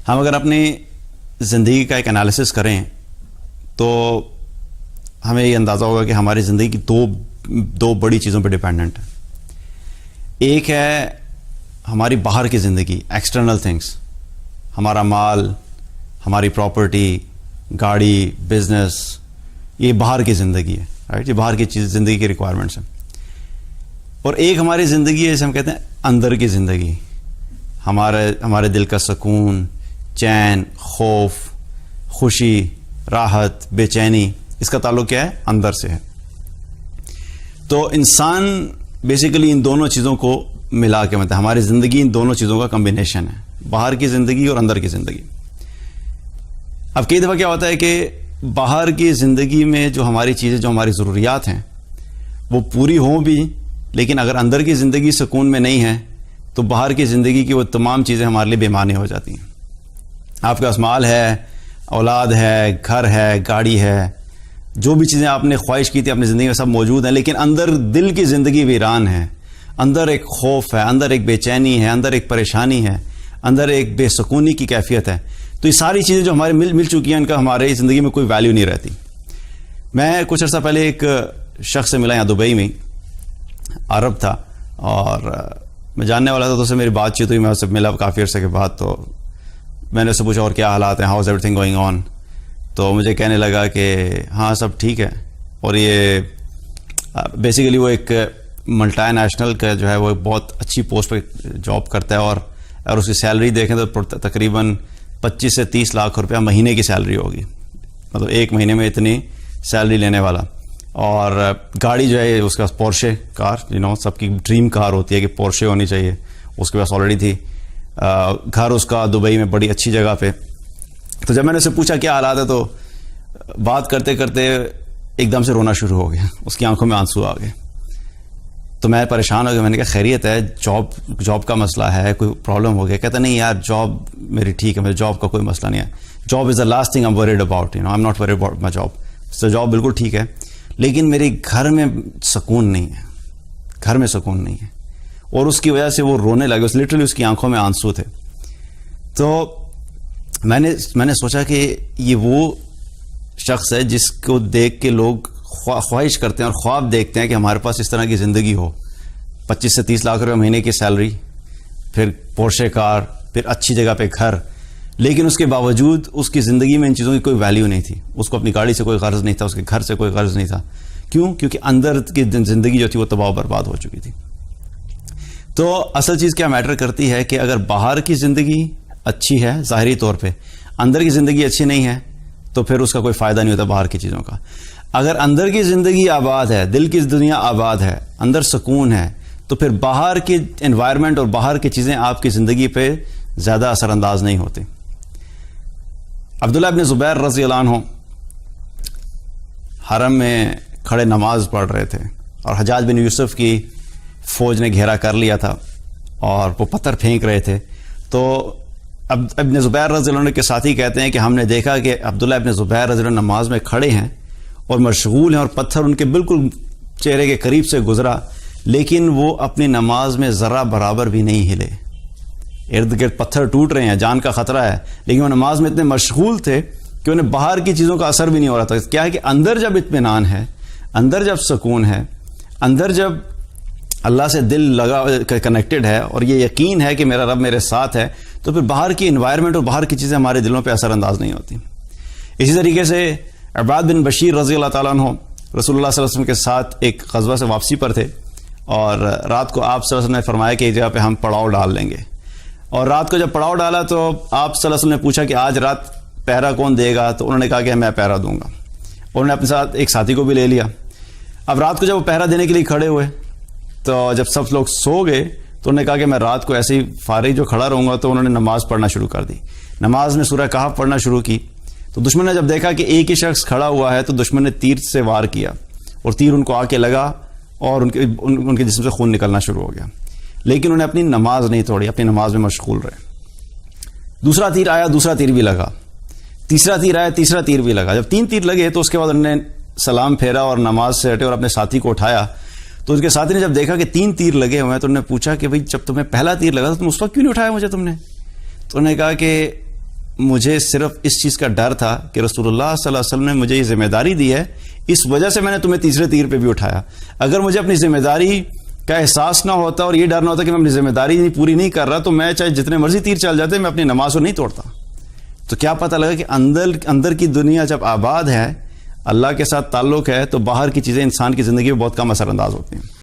ہم اگر اپنی زندگی کا ایک انالیسس کریں تو ہمیں یہ اندازہ ہوگا کہ ہماری زندگی کی دو بڑی چیزوں پہ ڈیپینڈنٹ ہے. ایک ہے ہماری باہر کی زندگی، ایکسٹرنل تھنگس، ہمارا مال، ہماری پراپرٹی، گاڑی، بزنس، یہ باہر کی زندگی ہے، رائٹ، یہ باہر کی چیز زندگی کی ریکوائرمنٹس ہیں. اور ایک ہماری زندگی ہے جسے ہم کہتے ہیں اندر کی زندگی، ہمارے دل کا سکون، چین، خوف، خوشی، راحت، بے چینی، اس کا تعلق کیا ہے؟ اندر سے ہے. تو انسان بیسیکلی ان دونوں چیزوں کو ملا کے مطلب ہماری زندگی ان دونوں چیزوں کا کمبینیشن ہے، باہر کی زندگی اور اندر کی زندگی. اب کئی دفعہ کیا ہوتا ہے کہ باہر کی زندگی میں جو ہماری چیزیں، جو ہماری ضروریات ہیں وہ پوری ہوں بھی، لیکن اگر اندر کی زندگی سکون میں نہیں ہے تو باہر کی زندگی کی وہ تمام چیزیں ہمارے لیے بے معنی ہو جاتی ہیں. آپ کے پاس مال ہے، اولاد ہے، گھر ہے، گاڑی ہے، جو بھی چیزیں آپ نے خواہش کی تھی اپنی زندگی میں سب موجود ہیں، لیکن اندر دل کی زندگی ویران ہے. اندر ایک خوف ہے، اندر ایک بے چینی ہے، اندر ایک پریشانی ہے، اندر ایک بے سکونی کی کیفیت ہے. تو یہ ساری چیزیں جو ہمارے مل چکی ہیں، ان کا ہمارے زندگی میں کوئی ویلیو نہیں رہتی. میں کچھ عرصہ پہلے ایک شخص سے ملا یہاں دبئی میں، عرب تھا، اور میں جاننے والا تھا، تو اس سے میری بات چیت ہوئی، میں اس سے ملا کافی عرصے کے بعد. تو میں نے اس سے پوچھا اور کیا حالات ہیں، how is every thing going on. تو مجھے کہنے لگا کہ ہاں سب ٹھیک ہے. اور یہ بیسیکلی وہ ایک ملٹی نیشنل کا جو ہے وہ بہت اچھی پوسٹ پہ جاب کرتا ہے، اور اس کی سیلری دیکھیں تو تقریباً 25 سے 30 لاکھ روپیہ مہینے کی سیلری ہوگی، مطلب ایک مہینے میں اتنی سیلری لینے والا. اور گاڑی جو ہے اس کے پاس پورشے کار، سب کی ڈریم کار ہوتی ہے کہ پورشے ہونی چاہیے، اس کے پاس آلریڈی تھی. گھر اس کا دبئی میں بڑی اچھی جگہ پہ. تو جب میں نے اسے پوچھا کیا حالات ہے، تو بات کرتے کرتے ایک دم سے رونا شروع ہو گیا، اس کی آنکھوں میں آنسو آ گئے. تو میں پریشان ہو گیا، میں نے کہا خیریت ہے، جاب کا مسئلہ ہے، کوئی پرابلم ہو گیا؟ کہتا نہیں یار جاب میری ٹھیک ہے، میرے جاب کا کوئی مسئلہ نہیں ہے. Job is the last thing I am word about, I am not word about my job. تو جاب بالکل ٹھیک ہے، لیکن میرے گھر میں سکون نہیں ہے، گھر میں سکون نہیں ہے. اور اس کی وجہ سے وہ رونے لگے، لٹرلی اس کی آنکھوں میں آنسو تھے. تو میں نے سوچا کہ یہ وہ شخص ہے جس کو دیکھ کے لوگ خواہش کرتے ہیں اور خواب دیکھتے ہیں کہ ہمارے پاس اس طرح کی زندگی ہو، 25 سے 30 لاکھ روپے مہینے کی سیلری، پھر پورشے کار، پھر اچھی جگہ پہ گھر. لیکن اس کے باوجود اس کی زندگی میں ان چیزوں کی کوئی ویلیو نہیں تھی. اس کو اپنی گاڑی سے کوئی غرض نہیں تھا، اس کے گھر سے کوئی غرض نہیں تھا. کیوں؟ کیونکہ اندر کی زندگی جو تھی وہ تباہ و برباد ہو چکی تھی. تو اصل چیز کیا میٹر کرتی ہے کہ اگر باہر کی زندگی اچھی ہے ظاہری طور پہ، اندر کی زندگی اچھی نہیں ہے، تو پھر اس کا کوئی فائدہ نہیں ہوتا باہر کی چیزوں کا. اگر اندر کی زندگی آباد ہے، دل کی دنیا آباد ہے، اندر سکون ہے، تو پھر باہر کی انوائرمنٹ اور باہر کی چیزیں آپ کی زندگی پہ زیادہ اثر انداز نہیں ہوتی. عبداللہ ابن زبیر رضی اللہ عنہ حرم میں کھڑے نماز پڑھ رہے تھے، اور حجاج بن یوسف کی فوج نے گھیرا کر لیا تھا اور وہ پتھر پھینک رہے تھے. تو ابن زبیر رضی اللہ عنہ کے ساتھی کہتے ہیں کہ ہم نے دیکھا کہ عبداللہ ابن زبیر رضی اللہ عنہ نماز میں کھڑے ہیں اور مشغول ہیں، اور پتھر ان کے بالکل چہرے کے قریب سے گزرا، لیکن وہ اپنی نماز میں ذرا برابر بھی نہیں ہلے. ارد گرد پتھر ٹوٹ رہے ہیں، جان کا خطرہ ہے، لیکن وہ نماز میں اتنے مشغول تھے کہ انہیں باہر کی چیزوں کا اثر بھی نہیں ہو رہا تھا. کیا ہے کہ اندر جب اطمینان ہے، اندر جب سکون ہے، اندر جب اللہ سے دل لگا کنیکٹڈ ہے، اور یہ یقین ہے کہ میرا رب میرے ساتھ ہے، تو پھر باہر کی انوائرمنٹ اور باہر کی چیزیں ہمارے دلوں پہ اثر انداز نہیں ہوتی. اسی طریقے سے عباد بن بشیر رضی اللہ تعالیٰ عنہ رسول اللہ صلی اللہ علیہ وسلم کے ساتھ ایک غزوہ سے واپسی پر تھے، اور رات کو آپ صلی اللہ علیہ وسلم نے فرمایا کہ ایک جگہ پہ ہم پڑاؤ ڈال لیں گے. اور رات کو جب پڑاؤ ڈالا تو آپ صلی اللہ علیہ وسلم نے پوچھا کہ آج رات پہرا کون دے گا؟ تو انہوں نے کہا کہ میں پہرا دوں گا. انہوں نے اپنے ساتھ ایک ساتھی کو بھی لے لیا. اب رات کو جب وہ پہرا دینے کے لیے کھڑے ہوئے تو جب سب لوگ سو گئے تو انہوں نے کہا کہ میں رات کو ایسے ہی فارغ جو کھڑا رہوں گا. تو انہوں نے نماز پڑھنا شروع کر دی. نماز میں سورہ کہف پڑھنا شروع کی. تو دشمن نے جب دیکھا کہ ایک ہی شخص کھڑا ہوا ہے تو دشمن نے تیر سے وار کیا, اور تیر ان کو آ کے لگا اور ان کے جسم سے خون نکلنا شروع ہو گیا, لیکن انہیں اپنی نماز نہیں توڑی, اپنی نماز میں مشغول رہے. دوسرا تیر آیا, دوسرا تیر بھی لگا, تیسرا تیر آیا, تیسرا تیر بھی لگا. جب 3 تیر لگے تو اس کے بعد انہوں نے سلام پھیرا اور نماز سے ہٹے اور اپنے ساتھی کو اٹھایا. تو اس کے ساتھی نے جب دیکھا کہ 3 تیر لگے ہوئے ہیں تو انہوں نے پوچھا کہ بھئی جب تمہیں پہلا تیر لگا تو تم اس وقت کیوں نہیں اٹھایا مجھے تم نے؟ تو انہوں نے کہا کہ مجھے صرف اس چیز کا ڈر تھا کہ رسول اللہ صلی اللہ علیہ وسلم نے مجھے یہ ذمہ داری دی ہے، اس وجہ سے میں نے تمہیں تیسرے تیر پہ بھی اٹھایا. اگر مجھے اپنی ذمہ داری کا احساس نہ ہوتا اور یہ ڈر نہ ہوتا کہ میں اپنی ذمہ داری پوری نہیں کر رہا، تو میں چاہے جتنے مرضی تیر چل جاتے میں اپنی نماز کو نہیں توڑتا. تو کیا پتہ لگا کہ اندر کی دنیا جب آباد ہے، اللہ کے ساتھ تعلق ہے، تو باہر کی چیزیں انسان کی زندگی میں بہت کم اثر انداز ہوتی ہیں.